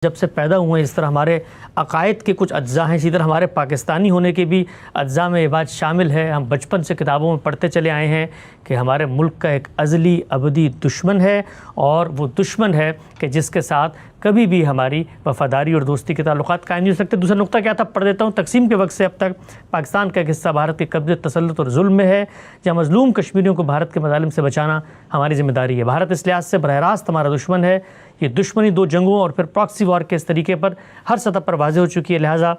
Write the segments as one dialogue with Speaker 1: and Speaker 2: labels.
Speaker 1: جب سے پیدا ہوئے اس طرح ہمارے عقائد کے کچھ اجزاء ہیں، اسی طرح ہمارے پاکستانی ہونے کے بھی اجزاء میں یہ بات شامل ہے۔ ہم بچپن سے کتابوں میں پڑھتے چلے آئے ہیں کہ ہمارے ملک کا ایک ازلی ابدی دشمن ہے، اور وہ دشمن ہے کہ جس کے ساتھ کبھی بھی ہماری وفاداری اور دوستی کے تعلقات قائم نہیں ہو سکتے۔ دوسرا نقطہ کیا تھا پڑھ دیتا ہوں۔ تقسیم کے وقت سے اب تک پاکستان کا ایک حصہ بھارت کے قبضے، تسلط اور ظلم میں ہے، جہاں مظلوم کشمیریوں کو بھارت کے مظالم سے بچانا ہماری ذمہ داری ہے۔ بھارت اس لحاظ سے براہ راست ہمارا دشمن ہے۔ یہ دشمنی دو جنگوں اور پھر پراکسی وار کے اس طریقے پر ہر سطح پر واضح ہو چکی ہے، لہٰذا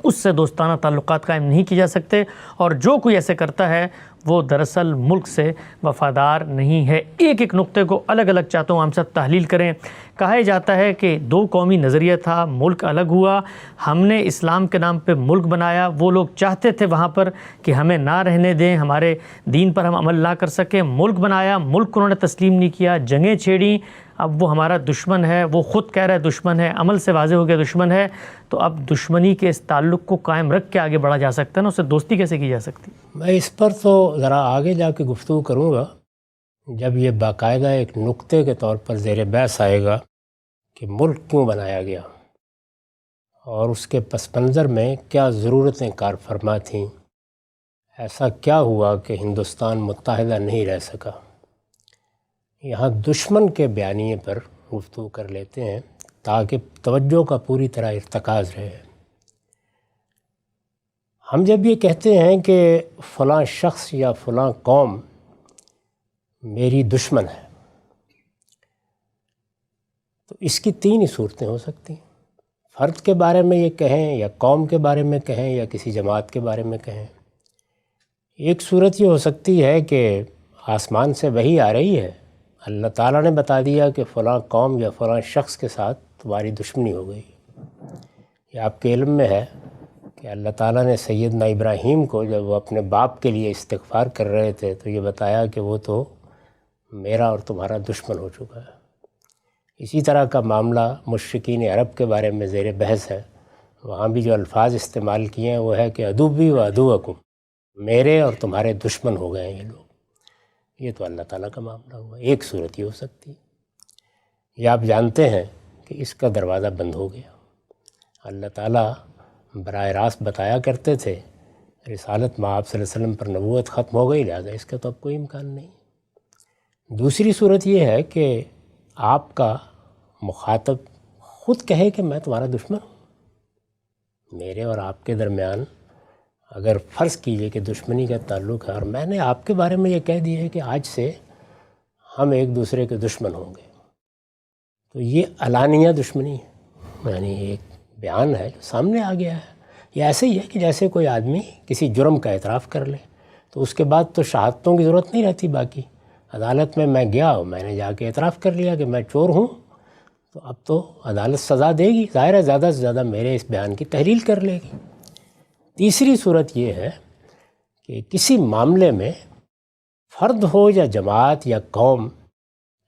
Speaker 1: اس سے دوستانہ تعلقات قائم نہیں کیے جا سکتے، اور جو کوئی ایسے کرتا ہے وہ دراصل ملک سے وفادار نہیں ہے۔ ایک ایک نقطے کو الگ الگ چاہتا ہوں ہم سب تحلیل کریں۔ کہا جاتا ہے کہ دو قومی نظریہ تھا، ملک الگ ہوا، ہم نے اسلام کے نام پہ ملک بنایا، وہ لوگ چاہتے تھے وہاں پر کہ ہمیں نہ رہنے دیں، ہمارے دین پر ہم عمل نہ کر سکیں، ملک بنایا، ملک کو انہوں نے تسلیم نہیں کیا، جنگیں چھیڑیں، اب وہ ہمارا دشمن ہے، وہ خود کہہ رہا ہے دشمن ہے، عمل سے واضح ہو گیا دشمن ہے۔ تو اب دشمنی کے اس تعلق کو قائم رکھ کے آگے بڑھا جا سکتا ہے نا، اس سے دوستی کیسے کی جا سکتی؟
Speaker 2: میں اس پر تو ذرا آگے جا کے گفتگو کروں گا جب یہ باقاعدہ ایک نقطے کے طور پر زیر بحث آئے گا کہ ملک کیوں بنایا گیا اور اس کے پس منظر میں کیا ضرورتیں کار فرما تھیں، ایسا کیا ہوا کہ ہندوستان متحدہ نہیں رہ سکا۔ یہاں دشمن کے بیانیے پر گفتگو کر لیتے ہیں تاکہ توجہ کا پوری طرح ارتکاز رہے۔ ہم جب یہ کہتے ہیں کہ فلاں شخص یا فلاں قوم میری دشمن ہے تو اس کی تین ہی صورتیں ہو سکتی ہیں۔ فرد کے بارے میں یہ کہیں، یا قوم کے بارے میں کہیں، یا کسی جماعت کے بارے میں کہیں۔ ایک صورت یہ ہو سکتی ہے کہ آسمان سے وحی آ رہی ہے، اللہ تعالیٰ نے بتا دیا کہ فلاں قوم یا فلاں شخص کے ساتھ تمہاری دشمنی ہو گئی۔ یہ آپ کے علم میں ہے کہ اللہ تعالیٰ نے سیدنا ابراہیم کو جب وہ اپنے باپ کے لیے استغفار کر رہے تھے تو یہ بتایا کہ وہ تو میرا اور تمہارا دشمن ہو چکا ہے۔ اسی طرح کا معاملہ مشرکین عرب کے بارے میں زیر بحث ہے۔ وہاں بھی جو الفاظ استعمال کیے ہیں وہ ہے کہ عدوی و عدوکم، میرے اور تمہارے دشمن ہو گئے ہیں یہ لوگ۔ یہ تو اللہ تعالیٰ کا معاملہ ہوا۔ ایک صورت یہ ہو سکتی ہے۔ یہ آپ جانتے ہیں کہ اس کا دروازہ بند ہو گیا۔ اللہ تعالیٰ براہ راست بتایا کرتے تھے رسالت میں آپ صلی اللہ علیہ وسلم پر نبوت ختم ہو گئی، لہٰذا اس کا تو اب کوئی امکان نہیں۔ دوسری صورت یہ ہے کہ آپ کا مخاطب خود کہے کہ میں تمہارا دشمن ہوں۔ میرے اور آپ کے درمیان اگر فرض کیجئے کہ دشمنی کا تعلق ہے اور میں نے آپ کے بارے میں یہ کہہ دیا ہے کہ آج سے ہم ایک دوسرے کے دشمن ہوں گے، تو یہ علانیہ دشمنی ہے، یعنی ایک بیان ہے جو سامنے آ گیا ہے۔ یہ ایسے ہی ہے کہ جیسے کوئی آدمی کسی جرم کا اعتراف کر لے تو اس کے بعد تو شہادتوں کی ضرورت نہیں رہتی۔ باقی عدالت میں گیا اور میں نے جا کے اعتراف کر لیا کہ میں چور ہوں، تو اب تو عدالت سزا دے گی، ظاہر ہے زیادہ سے زیادہ میرے اس بیان کی تحلیل کر لے گی۔ تیسری صورت یہ ہے کہ کسی معاملے میں فرد ہو یا جماعت یا قوم،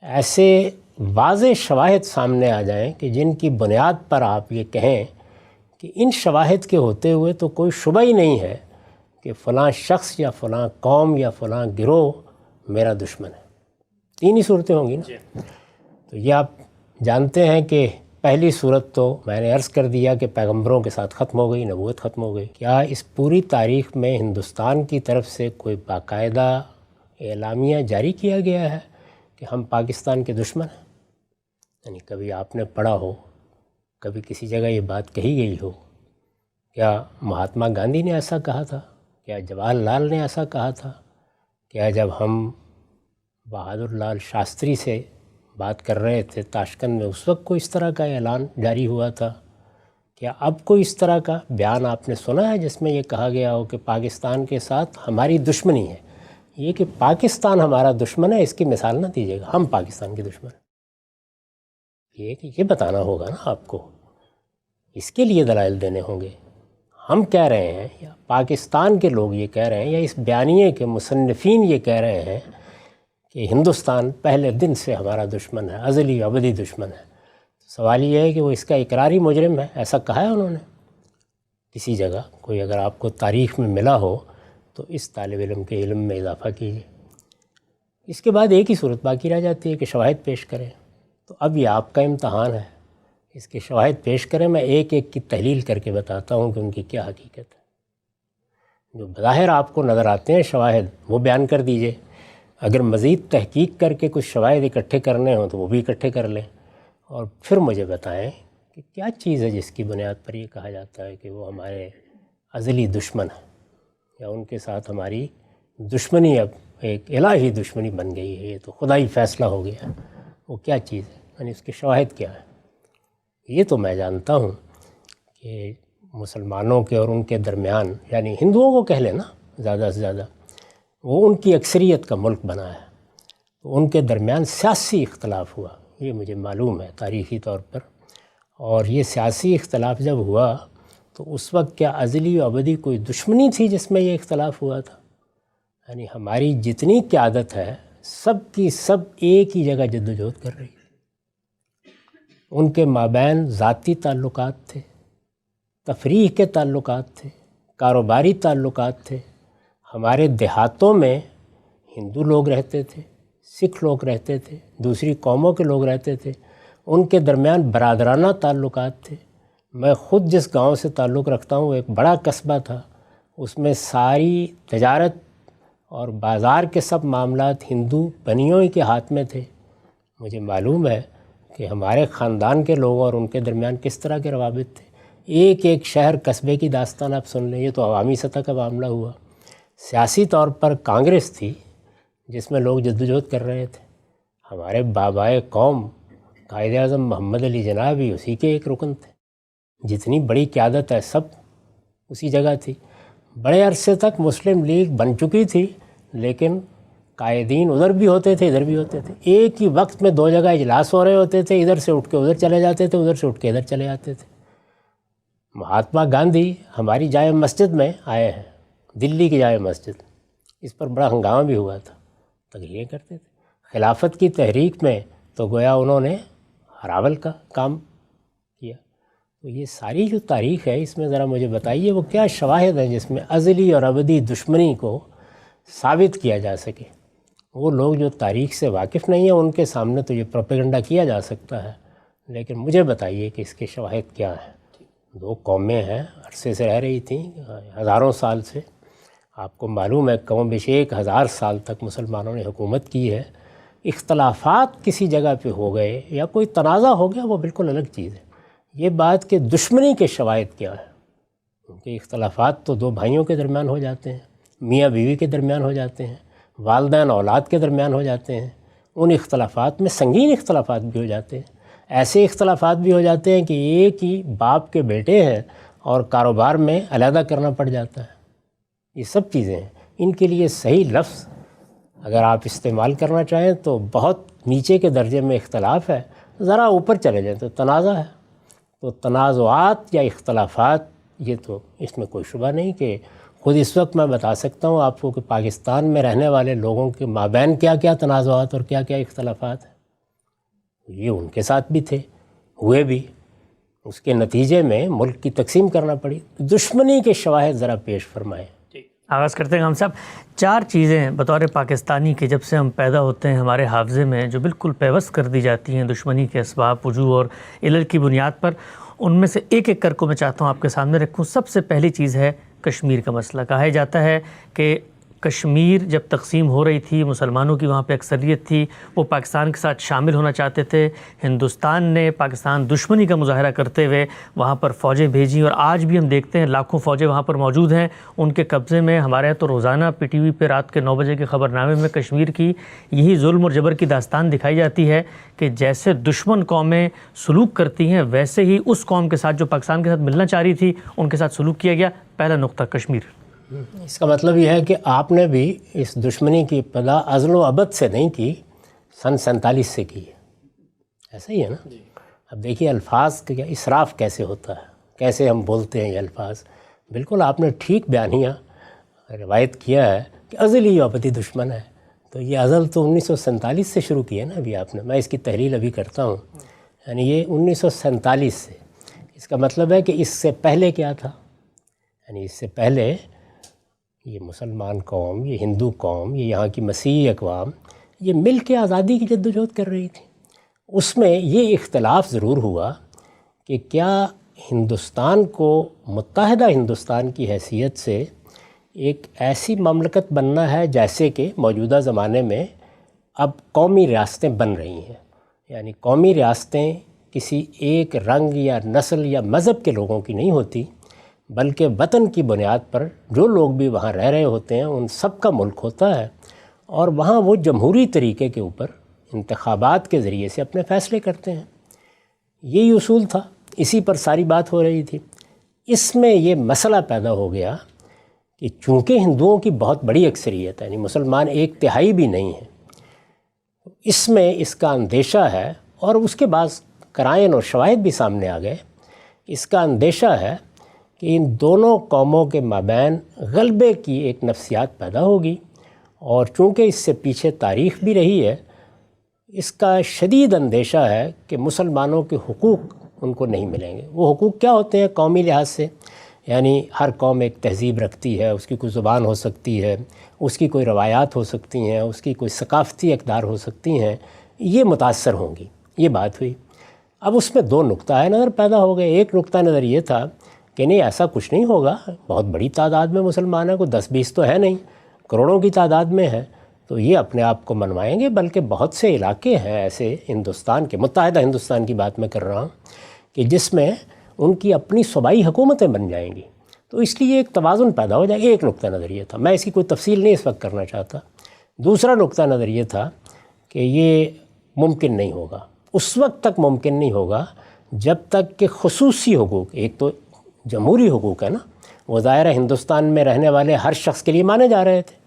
Speaker 2: ایسے واضح شواہد سامنے آ جائیں کہ جن کی بنیاد پر آپ یہ کہیں کہ ان شواہد کے ہوتے ہوئے تو کوئی شبہ ہی نہیں ہے کہ فلاں شخص یا فلاں قوم یا فلاں گروہ میرا دشمن ہے۔ تین ہی صورتیں ہوں گی نا۔ تو یہ آپ جانتے ہیں کہ پہلی صورت تو میں نے عرض کر دیا کہ پیغمبروں کے ساتھ ختم ہو گئی، نبوت ختم ہو گئی۔ کیا اس پوری تاریخ میں ہندوستان کی طرف سے کوئی باقاعدہ اعلامیہ جاری کیا گیا ہے کہ ہم پاکستان کے دشمن ہیں؟ یعنی کبھی آپ نے پڑھا ہو، کبھی کسی جگہ یہ بات کہی گئی ہو؟ کیا مہاتما گاندھی نے ایسا کہا تھا؟ کیا جواہر لال نے ایسا کہا تھا؟ کیا جب ہم بہادر لال شاستری سے بات کر رہے تھے تاشکند میں اس وقت کوئی اس طرح کا اعلان جاری ہوا تھا؟ کیا اب کوئی اس طرح کا بیان آپ نے سنا ہے جس میں یہ کہا گیا ہو کہ پاکستان کے ساتھ ہماری دشمنی ہے؟ یہ کہ پاکستان ہمارا دشمن ہے اس کی مثال نہ دیجیے گا، ہم پاکستان کے دشمن ہیں۔ یہ کہ یہ بتانا ہوگا نا آپ کو، اس کے لیے دلائل دینے ہوں گے۔ ہم کہہ رہے ہیں یا پاکستان کے لوگ یہ کہہ رہے ہیں یا اس بیانیے کے مصنفین یہ کہہ رہے ہیں کہ ہندوستان پہلے دن سے ہمارا دشمن ہے، ازلی ابدی دشمن ہے۔ سوال یہ ہے کہ وہ اس کا اقراری مجرم ہے، ایسا کہا ہے انہوں نے کسی جگہ؟ کوئی اگر آپ کو تاریخ میں ملا ہو تو اس طالب علم کے علم میں اضافہ کیجیے۔ اس کے بعد ایک ہی صورت باقی رہ جاتی ہے کہ شواہد پیش کریں۔ تو اب یہ آپ کا امتحان ہے، اس کے شواہد پیش کریں، میں ایک ایک کی تحلیل کر کے بتاتا ہوں کہ ان کی کیا حقیقت ہے۔ جو بظاہر آپ کو نظر آتے ہیں شواہد وہ بیان کر دیجئے، اگر مزید تحقیق کر کے کچھ شواہد اکٹھے کرنے ہوں تو وہ بھی اکٹھے کر لیں، اور پھر مجھے بتائیں کہ کیا چیز ہے جس کی بنیاد پر یہ کہا جاتا ہے کہ وہ ہمارے ازلی دشمن ہیں، یا ان کے ساتھ ہماری دشمنی اب ایک الہی دشمنی بن گئی ہے، یہ تو خدائی فیصلہ ہو گیا ہے۔ وہ کیا چیز ہے، یعنی اس کے شواہد کیا ہیں؟ یہ تو میں جانتا ہوں کہ مسلمانوں کے اور ان کے درمیان، یعنی ہندوؤں کو کہہ لینا زیادہ سے زیادہ، وہ ان کی اکثریت کا ملک بنا ہے، تو ان کے درمیان سیاسی اختلاف ہوا، یہ مجھے معلوم ہے تاریخی طور پر۔ اور یہ سیاسی اختلاف جب ہوا تو اس وقت کیا ازلی و ابدی کوئی دشمنی تھی جس میں یہ اختلاف ہوا تھا؟ یعنی ہماری جتنی قیادت ہے سب کی سب ایک ہی جگہ جدوجہد کر رہی ہے، ان کے مابین ذاتی تعلقات تھے، تفریح کے تعلقات تھے، کاروباری تعلقات تھے۔ ہمارے دیہاتوں میں ہندو لوگ رہتے تھے، سکھ لوگ رہتے تھے، دوسری قوموں کے لوگ رہتے تھے، ان کے درمیان برادرانہ تعلقات تھے۔ میں خود جس گاؤں سے تعلق رکھتا ہوں وہ ایک بڑا قصبہ تھا، اس میں ساری تجارت اور بازار کے سب معاملات ہندو بنیوں کے ہاتھ میں تھے۔ مجھے معلوم ہے کہ ہمارے خاندان کے لوگوں اور ان کے درمیان کس طرح کے روابط تھے۔ ایک ایک شہر قصبے کی داستان آپ سن لیں، یہ تو عوامی سطح کا معاملہ ہوا۔ سیاسی طور پر کانگریس تھی جس میں لوگ جدوجہد کر رہے تھے، ہمارے بابائے قوم قائد اعظم محمد علی جناح بھی اسی کے ایک رکن تھے۔ جتنی بڑی قیادت ہے سب اسی جگہ تھی۔ بڑے عرصے تک مسلم لیگ بن چکی تھی، لیکن قائدین ادھر بھی ہوتے تھے ادھر بھی ہوتے تھے، ایک ہی وقت میں دو جگہ اجلاس ہو رہے ہوتے تھے، ادھر سے اٹھ کے ادھر چلے جاتے تھے، ادھر سے اٹھ کے ادھر چلے جاتے تھے۔ مہاتما گاندھی ہماری جامع مسجد میں آئے ہیں، دلی کی جامع مسجد، اس پر بڑا ہنگامہ بھی ہوا تھا، تقریریں کرتے تھے۔ خلافت کی تحریک میں تو گویا انہوں نے ہراول کا کام کیا۔ تو یہ ساری جو تاریخ ہے اس میں ذرا مجھے بتائیے وہ کیا شواہد ہیں جس میں ازلی اور ابدی دشمنی کو ثابت کیا جا سکے۔ وہ لوگ جو تاریخ سے واقف نہیں ہیں ان کے سامنے تو یہ پروپیگنڈا کیا جا سکتا ہے، لیکن مجھے بتائیے کہ اس کے شواہد کیا ہیں۔ دو قومیں ہیں، عرصے سے رہ رہی تھیں، ہزاروں سال سے، آپ کو معلوم ہے کم بیش 1000 سال تک مسلمانوں نے حکومت کی ہے۔ اختلافات کسی جگہ پہ ہو گئے یا کوئی تنازع ہو گیا وہ بالکل الگ چیز ہے۔ یہ بات کہ دشمنی کے شواہد کیا ہیں، کیونکہ اختلافات تو دو بھائیوں کے درمیان ہو جاتے ہیں، میاں بیوی کے درمیان ہو جاتے ہیں، والدین اولاد کے درمیان ہو جاتے ہیں، ان اختلافات میں سنگین اختلافات بھی ہو جاتے ہیں، ایسے اختلافات بھی ہو جاتے ہیں کہ ایک ہی باپ کے بیٹے ہیں اور کاروبار میں علیحدہ کرنا پڑ جاتا ہے۔ یہ سب چیزیں ہیں، ان کے لیے صحیح لفظ اگر آپ استعمال کرنا چاہیں تو بہت نیچے کے درجے میں اختلاف ہے، ذرا اوپر چلے جائیں تو تنازع ہے۔ تو تنازعات یا اختلافات یہ تو اس میں کوئی شبہ نہیں کہ خود اس وقت میں بتا سکتا ہوں آپ کو کہ پاکستان میں رہنے والے لوگوں کے مابین کیا کیا تنازعات اور کیا کیا اختلافات ہیں۔ یہ ان کے ساتھ بھی تھے، ہوئے بھی، اس کے نتیجے میں ملک کی تقسیم کرنا پڑی۔ دشمنی کے شواہد ذرا پیش فرمائیں۔
Speaker 1: آغاز کرتے ہیں ہم صاحب، 4 چیزیں بطور پاکستانی کے جب سے ہم پیدا ہوتے ہیں ہمارے حافظے میں جو بالکل پیوست کر دی جاتی ہیں دشمنی کے اسباب، وجوہ اور علل کی بنیاد پر، ان میں سے ایک ایک کر کو میں چاہتا ہوں آپ کے سامنے رکھوں۔ سب سے پہلی چیز ہے کشمیر کا مسئلہ۔ کہا جاتا ہے کہ کشمیر جب تقسیم ہو رہی تھی، مسلمانوں کی وہاں پہ اکثریت تھی، وہ پاکستان کے ساتھ شامل ہونا چاہتے تھے۔ ہندوستان نے پاکستان دشمنی کا مظاہرہ کرتے ہوئے وہاں پر فوجیں بھیجیں، اور آج بھی ہم دیکھتے ہیں لاکھوں فوجیں وہاں پر موجود ہیں، ان کے قبضے میں۔ ہمارے یہاں تو روزانہ پی ٹی وی پہ رات کے 9 بجے کے خبر نامے میں کشمیر کی یہی ظلم اور جبر کی داستان دکھائی جاتی ہے کہ جیسے دشمن قومیں سلوک کرتی ہیں ویسے ہی اس قوم کے ساتھ جو پاکستان کے ساتھ ملنا چاہ رہی تھی ان کے ساتھ سلوک کیا گیا۔ پہلا نقطہ کشمیر۔
Speaker 2: اس کا مطلب یہ ہے کہ آپ نے بھی اس دشمنی کی ابتدا ازل و ابد سے نہیں کی، سن 47 سے کی ہے، ایسا ہی ہے نا؟ اب دیکھیے الفاظ کا اسراف کیسے ہوتا ہے، کیسے ہم بولتے ہیں یہ الفاظ۔ بالکل آپ نے ٹھیک بیانیہ روایت کیا ہے کہ ازلی و ابدی دشمن ہے، تو یہ ازل تو 1947 سے شروع کیا نا ابھی آپ نے، میں اس کی تحلیل ابھی کرتا ہوں، یعنی یہ 1947 سے۔ اس کا مطلب ہے کہ اس سے پہلے کیا تھا، یعنی اس سے پہلے یہ مسلمان قوم، یہ ہندو قوم، یہ یہاں کی مسیحی اقوام، یہ مل کے آزادی کی جدوجہد کر رہی تھی۔ اس میں یہ اختلاف ضرور ہوا کہ کیا ہندوستان کو متحدہ ہندوستان کی حیثیت سے ایک ایسی مملکت بننا ہے جیسے کہ موجودہ زمانے میں اب قومی ریاستیں بن رہی ہیں، یعنی قومی ریاستیں کسی ایک رنگ یا نسل یا مذہب کے لوگوں کی نہیں ہوتی، بلکہ وطن کی بنیاد پر جو لوگ بھی وہاں رہ رہے ہوتے ہیں ان سب کا ملک ہوتا ہے، اور وہاں وہ جمہوری طریقے کے اوپر انتخابات کے ذریعے سے اپنے فیصلے کرتے ہیں۔ یہی اصول تھا، اسی پر ساری بات ہو رہی تھی۔ اس میں یہ مسئلہ پیدا ہو گیا کہ چونکہ ہندوؤں کی بہت بڑی اکثریت ہے، یعنی مسلمان 1/3 بھی نہیں ہیں، اس میں اس کا اندیشہ ہے، اور اس کے بعد قرائن اور شواہد بھی سامنے آ گئے، اس کا اندیشہ ہے کہ ان دونوں قوموں کے مابین غلبے کی ایک نفسیات پیدا ہوگی، اور چونکہ اس سے پیچھے تاریخ بھی رہی ہے، اس کا شدید اندیشہ ہے کہ مسلمانوں کے حقوق ان کو نہیں ملیں گے۔ وہ حقوق کیا ہوتے ہیں قومی لحاظ سے؟ یعنی ہر قوم ایک تہذیب رکھتی ہے، اس کی کوئی زبان ہو سکتی ہے، اس کی کوئی روایات ہو سکتی ہیں، اس کی کوئی ثقافتی اقدار ہو سکتی ہیں، یہ متاثر ہوں گی، یہ بات ہوئی۔ اب اس میں 2 نقطہ نظر پیدا ہو گئے۔ ایک نقطہ نظر یہ تھا کہ نہیں، ایسا کچھ نہیں ہوگا، بہت بڑی تعداد میں مسلمان ہیں، کوئی 10-20 تو ہے نہیں، کروڑوں کی تعداد میں ہے، تو یہ اپنے آپ کو منوائیں گے، بلکہ بہت سے علاقے ہیں ایسے ہندوستان کے، متحدہ ہندوستان کی بات میں کر رہا ہوں، کہ جس میں ان کی اپنی صوبائی حکومتیں بن جائیں گی، تو اس لیے ایک توازن پیدا ہو جائے گا۔ ایک نقطہ نظر یہ تھا، میں اس کی کوئی تفصیل نہیں اس وقت کرنا چاہتا۔ دوسرا نقطہ نظر یہ تھا کہ یہ ممکن نہیں ہوگا، اس وقت تک ممکن نہیں ہوگا جب تک کہ خصوصی حقوق، ایک تو جمہوری حقوق ہے نا، وہ ظاہر ہے ہندوستان میں رہنے والے ہر شخص کے لیے مانے جا رہے تھے،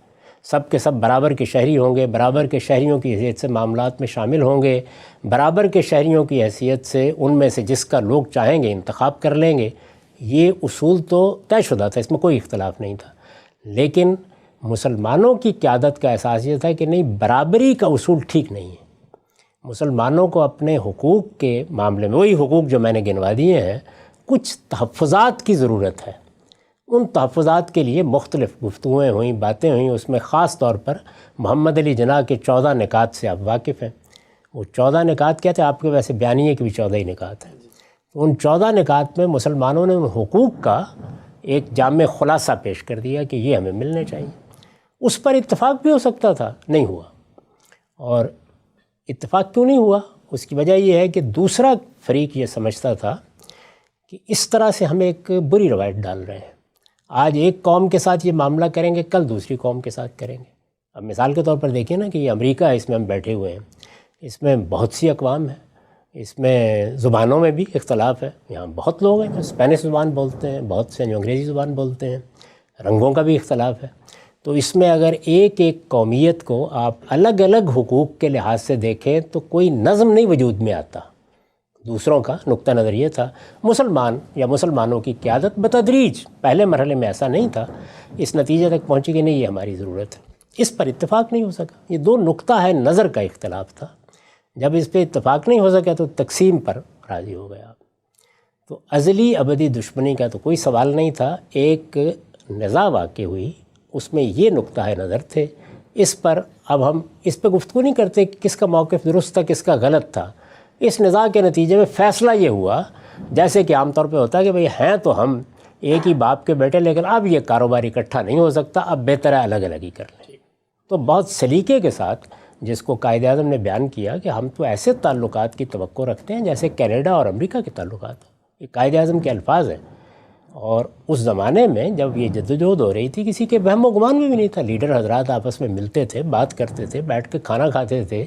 Speaker 2: سب کے سب برابر کے شہری ہوں گے، برابر کے شہریوں کی حیثیت سے معاملات میں شامل ہوں گے، برابر کے شہریوں کی حیثیت سے ان میں سے جس کا لوگ چاہیں گے انتخاب کر لیں گے، یہ اصول تو طے شدہ تھا، اس میں کوئی اختلاف نہیں تھا۔ لیکن مسلمانوں کی قیادت کا احساس یہ تھا کہ نہیں، برابری کا اصول ٹھیک نہیں ہے، مسلمانوں کو اپنے حقوق کے معاملے میں، وہی حقوق جو میں نے گنوا دیے ہیں، کچھ تحفظات کی ضرورت ہے۔ ان تحفظات کے لیے مختلف گفتگویں ہوئیں، باتیں ہوئیں، اس میں خاص طور پر محمد علی جناح کے 14 نکات سے آپ واقف ہیں۔ وہ 14 نکات کیا تھے؟ آپ کے ویسے بیانیے کے بھی 14 ہی نکات ہیں۔ ان 14 نکات میں مسلمانوں نے ان حقوق کا ایک جامع خلاصہ پیش کر دیا کہ یہ ہمیں ملنے چاہیے۔ اس پر اتفاق بھی ہو سکتا تھا، نہیں ہوا۔ اور اتفاق کیوں نہیں ہوا؟ اس کی وجہ یہ ہے کہ دوسرا فریق یہ سمجھتا تھا کہ اس طرح سے ہم ایک بری روایت ڈال رہے ہیں، آج ایک قوم کے ساتھ یہ معاملہ کریں گے، کل دوسری قوم کے ساتھ کریں گے۔ اب مثال کے طور پر دیکھیں نا کہ یہ امریکہ ہے، اس میں ہم بیٹھے ہوئے ہیں، اس میں بہت سی اقوام ہیں، اس میں زبانوں میں بھی اختلاف ہے، یہاں بہت لوگ ہیں جو اسپینش زبان بولتے ہیں، بہت سے جو انگریزی زبان بولتے ہیں، رنگوں کا بھی اختلاف ہے۔ تو اس میں اگر ایک ایک قومیت کو آپ الگ الگ حقوق کے لحاظ سے دیکھیں تو کوئی نظم نہیں وجود میں آتا۔ دوسروں کا نقطہ نظر یہ تھا، مسلمان یا مسلمانوں کی قیادت بتدریج، پہلے مرحلے میں ایسا نہیں تھا، اس نتیجے تک پہنچی کہ نہیں یہ ہماری ضرورت ہے۔ اس پر اتفاق نہیں ہو سکا، یہ 2 نقطہ ہے نظر کا اختلاف تھا۔ جب اس پہ اتفاق نہیں ہو سکا تو تقسیم پر راضی ہو گیا۔ تو ازلی ابدی دشمنی کا تو کوئی سوال نہیں تھا، ایک نزاع واقع ہوئی، اس میں یہ نقطہ نظر تھے، اس پر اب ہم اس پہ گفتگو نہیں کرتے کہ کس کا موقف درست تھا، کس کا غلط تھا۔ اس نزاع کے نتیجے میں فیصلہ یہ ہوا، جیسے کہ عام طور پہ ہوتا ہے کہ بھئی ہیں تو ہم ایک ہی باپ کے بیٹے، لیکن اب یہ کاروبار اکٹھا نہیں ہو سکتا، اب بہتر ہے الگ الگ ہی کر لیں۔ تو بہت سلیقے کے ساتھ جس کو قائد اعظم نے بیان کیا کہ ہم تو ایسے تعلقات کی توقع رکھتے ہیں جیسے کینیڈا اور امریکہ کے تعلقات ہیں، یہ قائد اعظم کے الفاظ ہیں۔ اور اس زمانے میں جب یہ جدوجہد ہو رہی تھی، کسی کے وہم و گمان میں بھی نہیں تھا، لیڈر حضرات آپس میں ملتے تھے، بات کرتے تھے، بیٹھ کے کھانا کھاتے تھے،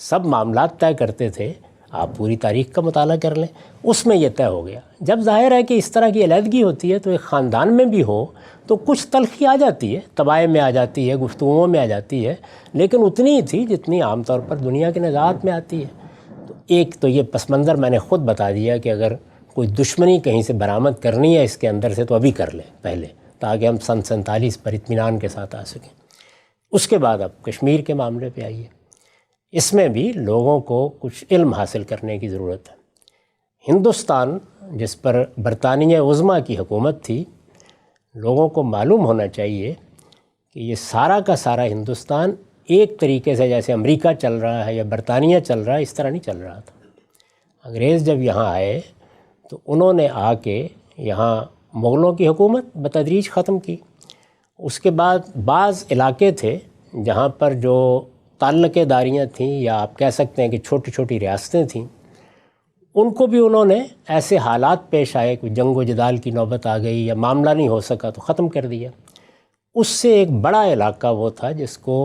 Speaker 2: سب معاملات طے کرتے تھے۔ آپ پوری تاریخ کا مطالعہ کر لیں، اس میں یہ طے ہو گیا۔ جب ظاہر ہے کہ اس طرح کی علیحدگی ہوتی ہے تو ایک خاندان میں بھی ہو تو کچھ تلخی آ جاتی ہے، طبائع میں آ جاتی ہے، گفتگوؤں میں آ جاتی ہے، لیکن اتنی ہی تھی جتنی عام طور پر دنیا کے نزاعات میں آتی ہے۔ تو ایک تو یہ پس منظر میں نے خود بتا دیا کہ اگر کوئی دشمنی کہیں سے برآمد کرنی ہے اس کے اندر سے تو ابھی کر لیں پہلے، تاکہ ہم سن 47 پر اطمینان کے ساتھ آ سکیں۔ اس کے بعد اب کشمیر کے معاملے پہ آئیے، اس میں بھی لوگوں کو کچھ علم حاصل کرنے کی ضرورت ہے۔ ہندوستان جس پر برطانیہ عظمیٰ کی حکومت تھی، لوگوں کو معلوم ہونا چاہیے کہ یہ سارا کا سارا ہندوستان ایک طریقے سے جیسے امریکہ چل رہا ہے یا برطانیہ چل رہا ہے، اس طرح نہیں چل رہا تھا۔ انگریز جب یہاں آئے تو انہوں نے آ کے یہاں مغلوں کی حکومت بتدریج ختم کی۔ اس کے بعد بعض علاقے تھے جہاں پر جو تعلقے داریاں تھیں یا آپ کہہ سکتے ہیں کہ چھوٹی چھوٹی ریاستیں تھیں، ان کو بھی انہوں نے ایسے حالات پیش آئے کہ جنگ و جدال کی نوبت آ گئی یا معاملہ نہیں ہو سکا تو ختم کر دیا۔ اس سے ایک بڑا علاقہ وہ تھا جس کو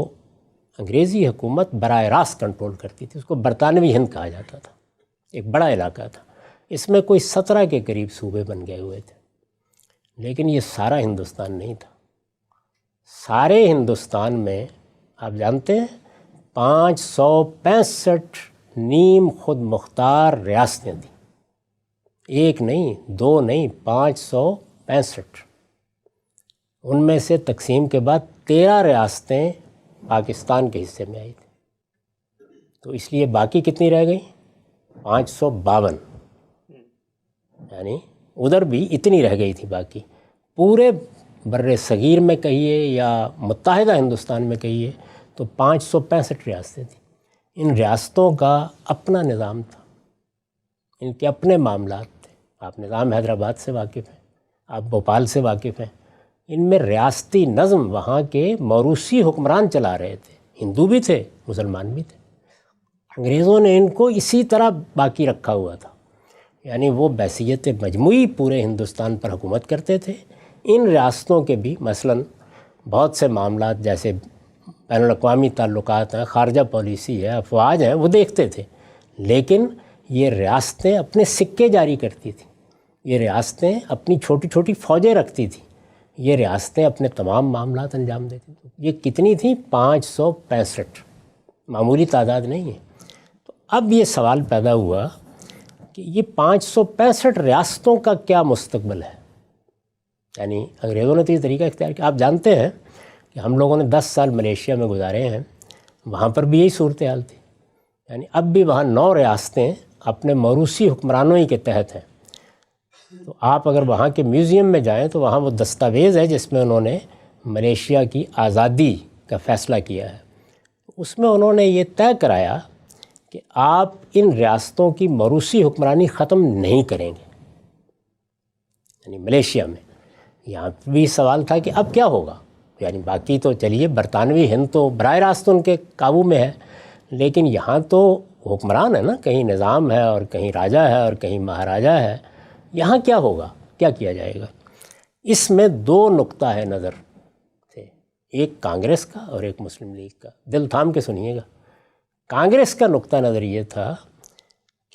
Speaker 2: انگریزی حکومت براہ راست کنٹرول کرتی تھی، اس کو برطانوی ہند کہا جاتا تھا، ایک بڑا علاقہ تھا۔ اس میں کوئی 17 کے قریب صوبے بن گئے ہوئے تھے، لیکن یہ سارا ہندوستان نہیں تھا۔ سارے ہندوستان میں آپ جانتے ہیں 565 نیم خود مختار ریاستیں تھیں، ایک نہیں، دو نہیں، 565۔ ان میں سے تقسیم کے بعد 13 ریاستیں پاکستان کے حصے میں آئی تھیں، تو اس لیے باقی کتنی رہ گئی؟ 552، یعنی ادھر بھی اتنی رہ گئی تھی باقی۔ پورے بر صغیر میں کہیے یا متحدہ ہندوستان میں کہیے تو 565 ریاستیں تھیں۔ ان ریاستوں کا اپنا نظام تھا، ان کے اپنے معاملات تھے۔ آپ نظام حیدرآباد سے واقف ہیں، آپ بھوپال سے واقف ہیں۔ ان میں ریاستی نظم وہاں کے موروثی حکمران چلا رہے تھے، ہندو بھی تھے، مسلمان بھی تھے۔ انگریزوں نے ان کو اسی طرح باقی رکھا ہوا تھا، یعنی وہ بحیثیت مجموعی پورے ہندوستان پر حکومت کرتے تھے۔ ان ریاستوں کے بھی مثلاً بہت سے معاملات جیسے بین الاقوامی تعلقات ہیں، خارجہ پالیسی ہے، افواج ہیں، وہ دیکھتے تھے، لیکن یہ ریاستیں اپنے سکے جاری کرتی تھیں، یہ ریاستیں اپنی چھوٹی چھوٹی فوجیں رکھتی تھیں، یہ ریاستیں اپنے تمام معاملات انجام دیتی تھیں۔ یہ کتنی تھیں؟ 565، معمولی تعداد نہیں ہے۔ تو اب یہ سوال پیدا ہوا کہ یہ 565 ریاستوں کا کیا مستقبل ہے؟ یعنی انگریزوں نے تو یہ طریقہ اختیار کیا۔ آپ جانتے ہیں کہ ہم لوگوں نے 10 سال ملیشیا میں گزارے ہیں، وہاں پر بھی یہی صورتحال تھی، یعنی اب بھی وہاں 9 ریاستیں اپنے موروثی حکمرانوں ہی کے تحت ہیں۔ تو آپ اگر وہاں کے میوزیم میں جائیں تو وہاں وہ دستاویز ہے جس میں انہوں نے ملیشیا کی آزادی کا فیصلہ کیا ہے۔ اس میں انہوں نے یہ طے کرایا کہ آپ ان ریاستوں کی موروثی حکمرانی ختم نہیں کریں گے، یعنی ملیشیا میں۔ یہاں بھی سوال تھا کہ اب کیا ہوگا، یعنی باقی تو چلیے برطانوی ہند تو براہ راست ان کے قابو میں ہے، لیکن یہاں تو حکمران ہے نا، کہیں نظام ہے اور کہیں راجہ ہے اور کہیں مہاراجہ ہے، یہاں کیا ہوگا، کیا کیا جائے گا؟ اس میں 2 نقطہ ہے نظر تھے، ایک کانگریس کا اور ایک مسلم لیگ کا۔ دل تھام کے سنیے گا۔ کانگریس کا نقطہ نظر یہ تھا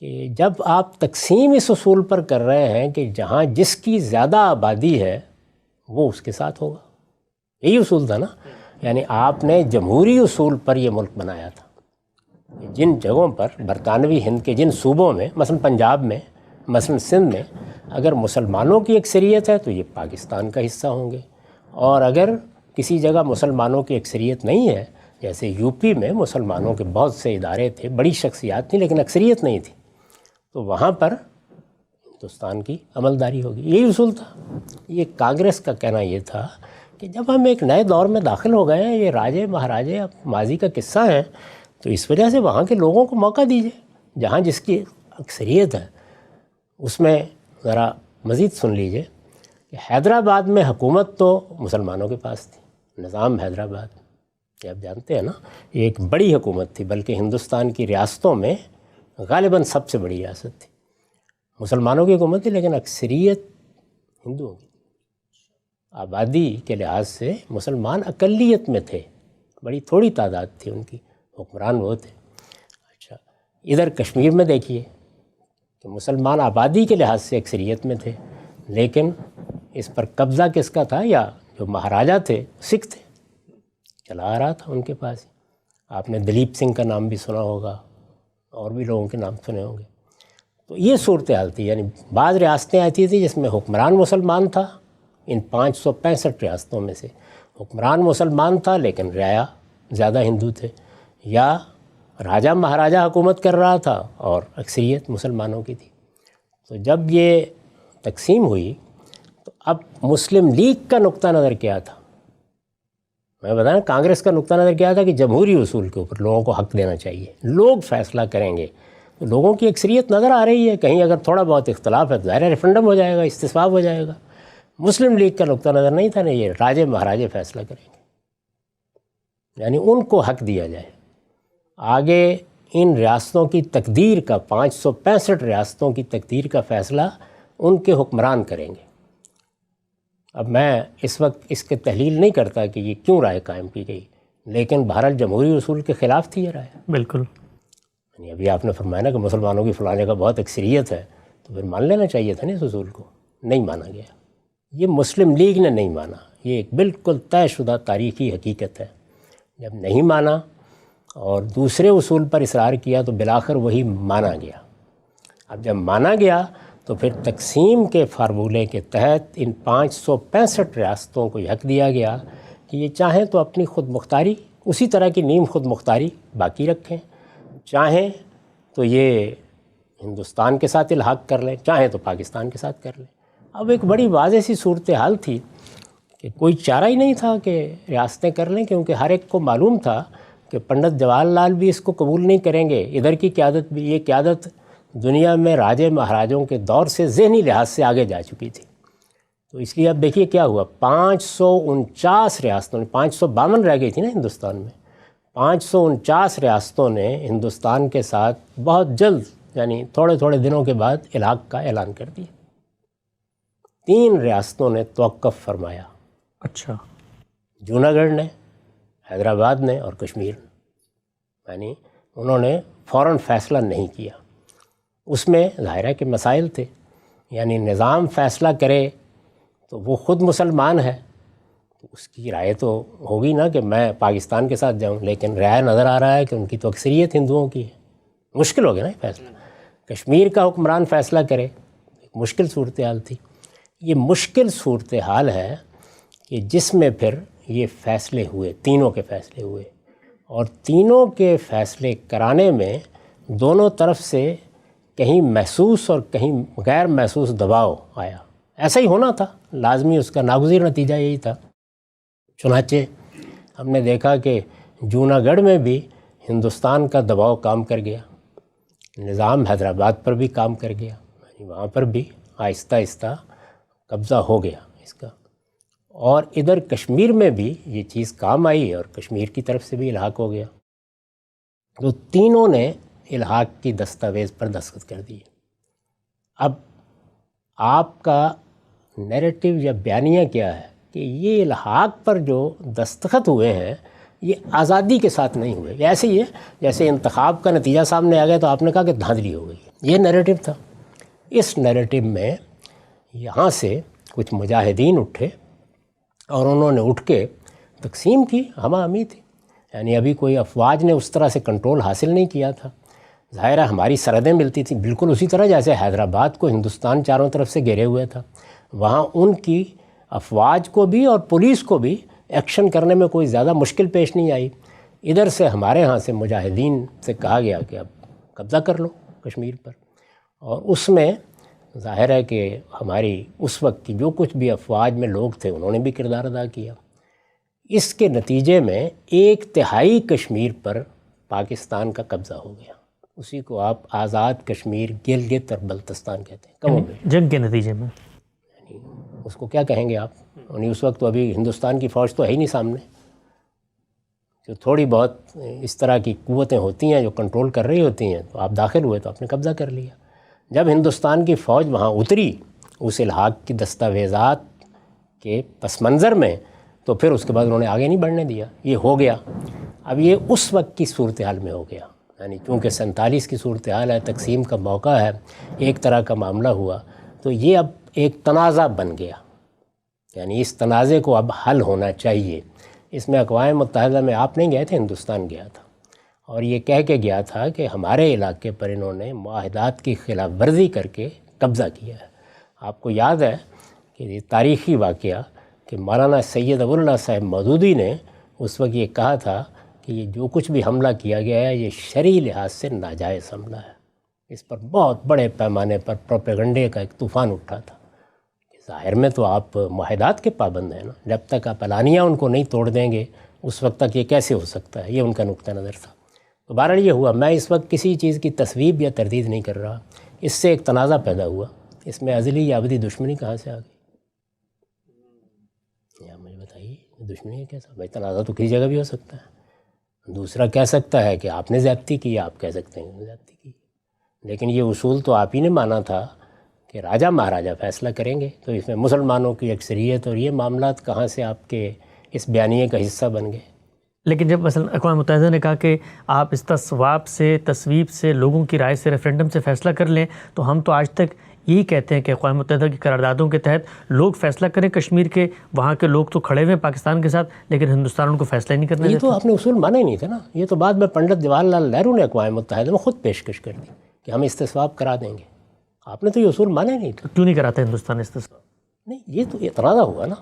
Speaker 2: کہ جب آپ تقسیم اس اصول پر کر رہے ہیں کہ جہاں جس کی زیادہ آبادی ہے وہ اس کے ساتھ ہوگا، یہی اصول تھا نا، یعنی آپ نے جمہوری اصول پر یہ ملک بنایا تھا۔ جن جگہوں پر برطانوی ہند کے جن صوبوں میں، مثلا پنجاب میں، مثلا سندھ میں اگر مسلمانوں کی اکثریت ہے تو یہ پاکستان کا حصہ ہوں گے، اور اگر کسی جگہ مسلمانوں کی اکثریت نہیں ہے، جیسے یو پی میں مسلمانوں کے بہت سے ادارے تھے، بڑی شخصیات تھیں لیکن اکثریت نہیں تھی، تو وہاں پر ہندوستان کی عملداری ہوگی، یہی اصول تھا۔ یہ کانگریس کا کہنا یہ تھا کہ جب ہم ایک نئے دور میں داخل ہو گئے ہیں، یہ راجے مہاراجے اب ماضی کا قصہ ہیں، تو اس وجہ سے وہاں کے لوگوں کو موقع دیجیے، جہاں جس کی اکثریت ہے۔ اس میں ذرا مزید سن لیجئے کہ حیدرآباد میں حکومت تو مسلمانوں کے پاس تھی، نظام حیدرآباد، یہ آپ جانتے ہیں نا، یہ ایک بڑی حکومت تھی، بلکہ ہندوستان کی ریاستوں میں غالباً سب سے بڑی ریاست تھی، مسلمانوں کی حکومت تھی، لیکن اکثریت ہندوؤں کی۔ آبادی کے لحاظ سے مسلمان اقلیت میں تھے، بڑی تھوڑی تعداد تھی ان کی، حکمران وہ تھے۔ اچھا، ادھر کشمیر میں دیکھیے کہ مسلمان آبادی کے لحاظ سے اکثریت میں تھے، لیکن اس پر قبضہ کس کا تھا؟ یا جو مہاراجہ تھے سکھ تھے، چلا آ رہا تھا ان کے پاس ہی۔ آپ نے دلیپ سنگھ کا نام بھی سنا ہوگا، اور بھی لوگوں کے نام سنے ہوں گے۔ تو یہ صورتحال تھی، یعنی بعض ریاستیں ایسی تھیں جس میں حکمران مسلمان تھا، ان 565 ریاستوں میں سے حکمران مسلمان تھا لیکن رعایا زیادہ ہندو تھے، یا راجہ مہاراجہ حکومت کر رہا تھا اور اکثریت مسلمانوں کی تھی۔ تو جب یہ تقسیم ہوئی تو اب مسلم لیگ کا نقطہ نظر کیا تھا؟ میں بتایا، کانگریس کا نقطہ نظر کیا تھا کہ جمہوری اصول کے اوپر لوگوں کو حق دینا چاہیے، لوگ فیصلہ کریں گے تو لوگوں کی اکثریت نظر آ رہی ہے، کہیں اگر تھوڑا بہت اختلاف ہے تو ظاہر ریفرنڈم ہو جائے گا، استصواب ہو جائے گا۔ مسلم لیگ کا نقطہ نظر نہیں تھا، نہیں، یہ راجے مہاراجے فیصلہ کریں گے، یعنی ان کو حق دیا جائے۔ آگے ان ریاستوں کی تقدیر کا، 565 ریاستوں کی تقدیر کا فیصلہ ان کے حکمران کریں گے۔ اب میں اس وقت اس کے تحلیل نہیں کرتا کہ یہ کیوں رائے قائم کی گئی، لیکن بہرحال جمہوری اصول کے خلاف تھی یہ رائے۔
Speaker 1: بالکل،
Speaker 2: یعنی ابھی آپ نے فرمایا نا کہ مسلمانوں کی فلاں جگہ بہت اکثریت ہے، تو پھر مان لینا چاہیے تھا نا اس اصول کو، نہیں مانا گیا۔ یہ مسلم لیگ نے نہیں مانا، یہ ایک بالکل طے شدہ تاریخی حقیقت ہے۔ جب نہیں مانا اور دوسرے اصول پر اصرار کیا تو بالآخر وہی مانا گیا۔ اب جب مانا گیا تو پھر تقسیم کے فارمولے کے تحت ان 565 ریاستوں کو یہ حق دیا گیا کہ یہ چاہیں تو اپنی خود مختاری، اسی طرح کی نیم خود مختاری باقی رکھیں، چاہیں تو یہ ہندوستان کے ساتھ الحاق کر لیں، چاہیں تو پاکستان کے ساتھ کر لیں۔ اب ایک بڑی واضح سی صورتحال تھی کہ کوئی چارہ ہی نہیں تھا کہ ریاستیں کر لیں، کیونکہ ہر ایک کو معلوم تھا کہ پنڈت جواہر لال بھی اس کو قبول نہیں کریں گے، ادھر کی قیادت بھی، یہ قیادت دنیا میں راجے مہاراجوں کے دور سے ذہنی لحاظ سے آگے جا چکی تھی۔ تو اس لیے اب دیکھیے کیا ہوا، 549 ریاستوں نے، 552 رہ گئی تھی نا ہندوستان میں، 549 ریاستوں نے ہندوستان کے ساتھ بہت جلد، یعنی تھوڑے تھوڑے دنوں کے بعد الحاق کا اعلان کر دیا۔ 3 ریاستوں نے توقف فرمایا،
Speaker 1: اچھا،
Speaker 2: جوناگڑھ نے، حیدرآباد نے اور کشمیر نے، یعنی انہوں نے فوراً فیصلہ نہیں کیا۔ اس میں ظاہر ہے کہ مسائل تھے، یعنی نظام فیصلہ کرے تو وہ خود مسلمان ہے تو اس کی رائے تو ہوگی نا کہ میں پاکستان کے ساتھ جاؤں، لیکن رائے نظر آ رہا ہے کہ ان کی تو اکثریت ہندوؤں کی ہے، مشکل ہو گیا نا یہ فیصلہ۔ کشمیر کا حکمران فیصلہ کرے، ایک مشکل صورتحال تھی۔ یہ مشکل صورتحال ہے کہ جس میں پھر یہ فیصلے ہوئے، تینوں کے فیصلے ہوئے، اور تینوں کے فیصلے کرانے میں دونوں طرف سے کہیں محسوس اور کہیں غیر محسوس دباؤ آیا۔ ایسا ہی ہونا تھا، لازمی، اس کا ناگزیر نتیجہ یہی تھا۔ چنانچہ ہم نے دیکھا کہ جوناگڑھ میں بھی ہندوستان کا دباؤ کام کر گیا، نظام حیدرآباد پر بھی کام کر گیا، یعنی وہاں پر بھی آہستہ آہستہ قبضہ ہو گیا اس کا، اور ادھر کشمیر میں بھی یہ چیز کام آئی اور کشمیر کی طرف سے بھی الحاق ہو گیا۔ تو تینوں نے الحاق کی دستاویز پر دستخط کر دیے۔ اب آپ کا نیریٹو یا بیانیہ کیا ہے کہ یہ الحاق پر جو دستخط ہوئے ہیں یہ آزادی کے ساتھ نہیں ہوئے، ایسے ہی ہے جیسے انتخاب کا نتیجہ سامنے آ گیا تو آپ نے کہا کہ دھاندلی ہو گئی، یہ نیریٹو تھا۔ اس نیریٹو میں یہاں سے کچھ مجاہدین اٹھے اور انہوں نے اٹھ کے تقسیم کی، ہمہ ہمی تھی، یعنی ابھی کوئی افواج نے اس طرح سے کنٹرول حاصل نہیں کیا تھا۔ ظاہر ہے ہماری سرحدیں ملتی تھیں بالکل اسی طرح جیسے حیدرآباد کو ہندوستان چاروں طرف سے گھیرے ہوئے تھا، وہاں ان کی افواج کو بھی اور پولیس کو بھی ایکشن کرنے میں کوئی زیادہ مشکل پیش نہیں آئی۔ ادھر سے ہمارے ہاں سے مجاہدین سے کہا گیا کہ اب قبضہ کر لو کشمیر پر، اور اس میں ظاہر ہے کہ ہماری اس وقت کی جو کچھ بھی افواج میں لوگ تھے انہوں نے بھی کردار ادا کیا۔ اس کے نتیجے میں 1/3 کشمیر پر پاکستان کا قبضہ ہو گیا، اسی کو آپ آزاد کشمیر، گلگت اور بلتستان کہتے ہیں، کم ہو گئے
Speaker 1: جنگ کے نتیجے میں،
Speaker 2: یعنی اس کو کیا کہیں گے آپ، یعنی اس وقت تو ابھی ہندوستان کی فوج تو ہے ہی نہیں سامنے، جو تھوڑی بہت اس طرح کی قوتیں ہوتی ہیں جو کنٹرول کر رہی ہوتی ہیں، تو آپ داخل ہوئے تو آپ نے قبضہ کر لیا۔ جب ہندوستان کی فوج وہاں اتری اس الحاق کی دستاویزات کے پس منظر میں، تو پھر اس کے بعد انہوں نے آگے نہیں بڑھنے دیا، یہ ہو گیا۔ اب یہ اس وقت کی صورتحال میں ہو گیا، یعنی چونکہ 47 کی صورتحال ہے، تقسیم کا موقع ہے، ایک طرح کا معاملہ ہوا، تو یہ اب ایک تنازع بن گیا، یعنی اس تنازع کو اب حل ہونا چاہیے۔ اس میں اقوام متحدہ میں آپ نہیں گئے تھے، ہندوستان گیا تھا، اور یہ کہہ کے گیا تھا کہ ہمارے علاقے پر انہوں نے معاہدات کی خلاف ورزی کر کے قبضہ کیا ہے۔ آپ کو یاد ہے کہ یہ تاریخی واقعہ کہ مولانا سید ابو اللہ صاحب مودودی نے اس وقت یہ کہا تھا کہ یہ جو کچھ بھی حملہ کیا گیا ہے یہ شرعی لحاظ سے ناجائز حملہ ہے۔ اس پر بہت بڑے پیمانے پر پروپیگنڈے کا ایک طوفان اٹھا تھا کہ ظاہر میں تو آپ معاہدات کے پابند ہیں نا، جب تک آپ اعلانیہ ان کو نہیں توڑ دیں گے اس وقت تک یہ کیسے ہو سکتا ہے، یہ ان کا نقطہ نظر تھا۔ تو بہرحال یہ ہوا. میں اس وقت کسی چیز کی تصویب یا تردید نہیں کر رہا. اس سے ایک تنازع پیدا ہوا. اس میں ازلی یا ابدی دشمنی کہاں سے آ گئی؟ یا مجھے بتائیے دشمنی ہے کیسا؟ بھائی تنازع تو کسی جگہ بھی ہو سکتا ہے. دوسرا کہہ سکتا ہے کہ آپ نے زیادتی کی، آپ کہہ سکتے ہیں زیادتی کی. لیکن یہ اصول تو آپ ہی نے مانا تھا کہ راجا مہاراجا فیصلہ کریں گے. تو اس میں مسلمانوں کی اکثریت اور یہ معاملات کہاں سے آپ کے اس بیانیے کا حصہ بن گئے؟
Speaker 1: لیکن جب مثلا اقوام متحدہ نے کہا کہ آپ استصواب سے، تصویب سے، لوگوں کی رائے سے، ریفرینڈم سے فیصلہ کر لیں، تو ہم تو آج تک یہی کہتے ہیں کہ اقوام متحدہ کی قراردادوں کے تحت لوگ فیصلہ کریں کشمیر کے، وہاں کے لوگ تو کھڑے ہوئے ہیں پاکستان کے ساتھ، لیکن ہندوستان ان کو فیصلہ ہی نہیں کرنے
Speaker 2: یہ
Speaker 1: دیتا.
Speaker 2: تو آپ نے اصول مانا ہی نہیں تھا نا. یہ تو بعد میں پنڈت جواہر لال نہرو نے اقوام متحدہ میں خود پیشکش کر دی کہ ہم استصواب کرا دیں گے. آپ نے تو یہ اصول مانا ہی نہیں تھا.
Speaker 1: کیوں نہیں کراتے ہندوستان استصواب؟
Speaker 2: نہیں، یہ تو تنازع ہوا نا.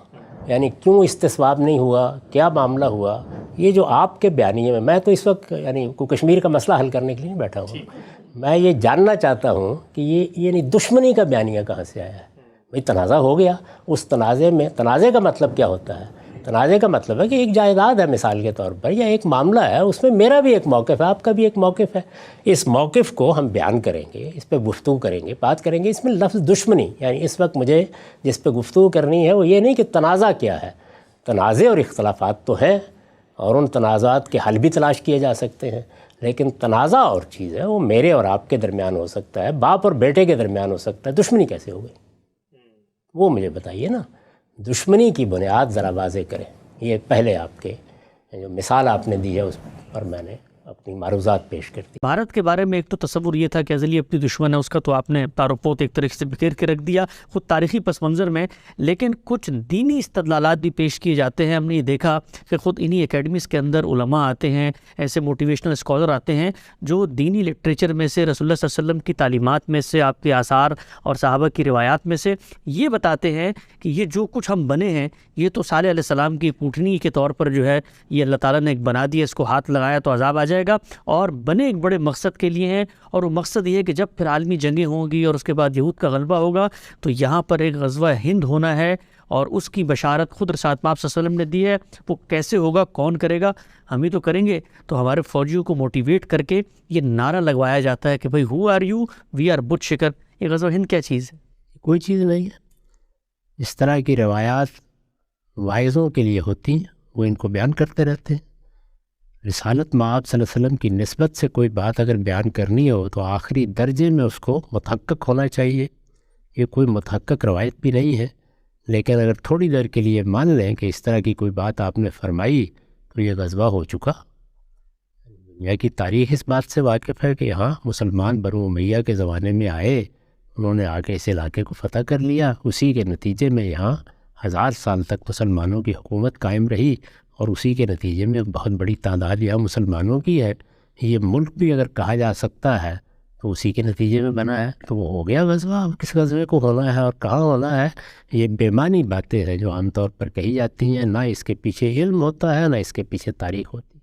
Speaker 2: یعنی کیوں استصواب نہیں ہوا، کیا معاملہ ہوا، یہ جو آپ کے بیانیے میں تو اس وقت یعنی کشمیر کا مسئلہ حل کرنے کے لیے نہیں بیٹھا ہوں. میں یہ جاننا چاہتا ہوں کہ یہ یعنی دشمنی کا بیانیہ کہاں سے آیا ہے. بھئی تنازع ہو گیا، اس تنازع میں، تنازع کا مطلب کیا ہوتا ہے؟ تنازع کا مطلب ہے کہ ایک جائیداد ہے مثال کے طور پر، یا ایک معاملہ ہے، اس میں میرا بھی ایک موقف ہے، آپ کا بھی ایک موقف ہے. اس موقف کو ہم بیان کریں گے، اس پہ گفتگو کریں گے، بات کریں گے. اس میں لفظ دشمنی، یعنی اس وقت مجھے جس پہ گفتگو کرنی ہے وہ یہ نہیں کہ تنازع کیا ہے. تنازع اور اختلافات تو ہیں، اور ان تنازعات کے حل بھی تلاش کیے جا سکتے ہیں. لیکن تنازع اور چیز ہے، وہ میرے اور آپ کے درمیان ہو سکتا ہے، باپ اور بیٹے کے درمیان ہو سکتا ہے. دشمنی کیسے ہو گئی وہ مجھے بتائیے نا. دشمنی کی بنیاد ذرا واضح کریں. یہ پہلے آپ کے جو مثال آپ نے دی ہے اس پر میں نے اپنی معروضات پیش کرتی.
Speaker 1: بھارت کے بارے میں ایک تو تصور یہ تھا کہ ازلی اپنی دشمن ہے، اس کا تو آپ نے تاروپوت ایک طریقے سے بکھیر کے رکھ دیا خود تاریخی پس منظر میں. لیکن کچھ دینی استدلالات بھی پیش کیے جاتے ہیں. ہم نے یہ دیکھا کہ خود انہی اکیڈمیز کے اندر علماء آتے ہیں، ایسے موٹیویشنل اسکالر آتے ہیں جو دینی لٹریچر میں سے، رسول اللہ صلی اللہ علیہ وسلم کی تعلیمات میں سے، آپ کے آثار اور صحابہ کی روایات میں سے یہ بتاتے ہیں کہ یہ جو کچھ ہم بنے ہیں یہ تو صالح علیہ السلام کی کوٹنی کے طور پر جو ہے یہ اللہ تعالیٰ نے ایک بنا دیا، اس کو ہاتھ لگایا تو عذاب آ جائے گا، اور بنے ایک بڑے مقصد کے لیے ہیں. اور وہ مقصد یہ ہے کہ جب پھر عالمی جنگیں ہوں گی اور اس کے بعد یہود کا غلبہ ہوگا تو یہاں پر ایک غزوہ ہند ہونا ہے، اور اس کی بشارت خود رسالت مآب صلی اللہ علیہ وسلم نے دی ہے. وہ کیسے ہوگا، کون کرے گا؟ ہم ہی تو کریں گے. تو ہمارے فوجیوں کو موٹیویٹ کر کے یہ نعرہ لگوایا جاتا ہے کہ بھئی who are you, we are but شکر. یہ غزوہ ہند کیا چیز ہے؟
Speaker 2: کوئی چیز نہیں ہے. اس طرح کی روایات واعظوں کے لیے ہوتی ہیں، وہ ان کو بیان کرتے رہتے ہیں. رسالت مآب صلی اللہ علیہ وسلم کی نسبت سے کوئی بات اگر بیان کرنی ہو تو آخری درجے میں اس کو متحقق ہونا چاہیے. یہ کوئی متحقق روایت بھی نہیں ہے، لیکن اگر تھوڑی دیر کے لیے مان لیں کہ اس طرح کی کوئی بات آپ نے فرمائی تو یہ غزوہ ہو چکا. دنیا کی تاریخ اس بات سے واقف ہے کہ یہاں مسلمان بنو امیہ کے زمانے میں آئے، انہوں نے آ کے اس علاقے کو فتح کر لیا. اسی کے نتیجے میں یہاں 1000 سال تک مسلمانوں کی حکومت قائم رہی، اور اسی کے نتیجے میں بہت بڑی تعداد یہاں مسلمانوں کی ہے. یہ ملک بھی اگر کہا جا سکتا ہے تو اسی کے نتیجے میں بنا ہے. تو وہ ہو گیا غزوہ. کس غزوے کو ہونا ہے اور کہاں ہونا ہے، یہ بے معنی باتیں ہیں جو عام طور پر کہی جاتی ہیں. نہ اس کے پیچھے علم ہوتا ہے، نہ اس کے پیچھے تاریخ ہوتی ہے.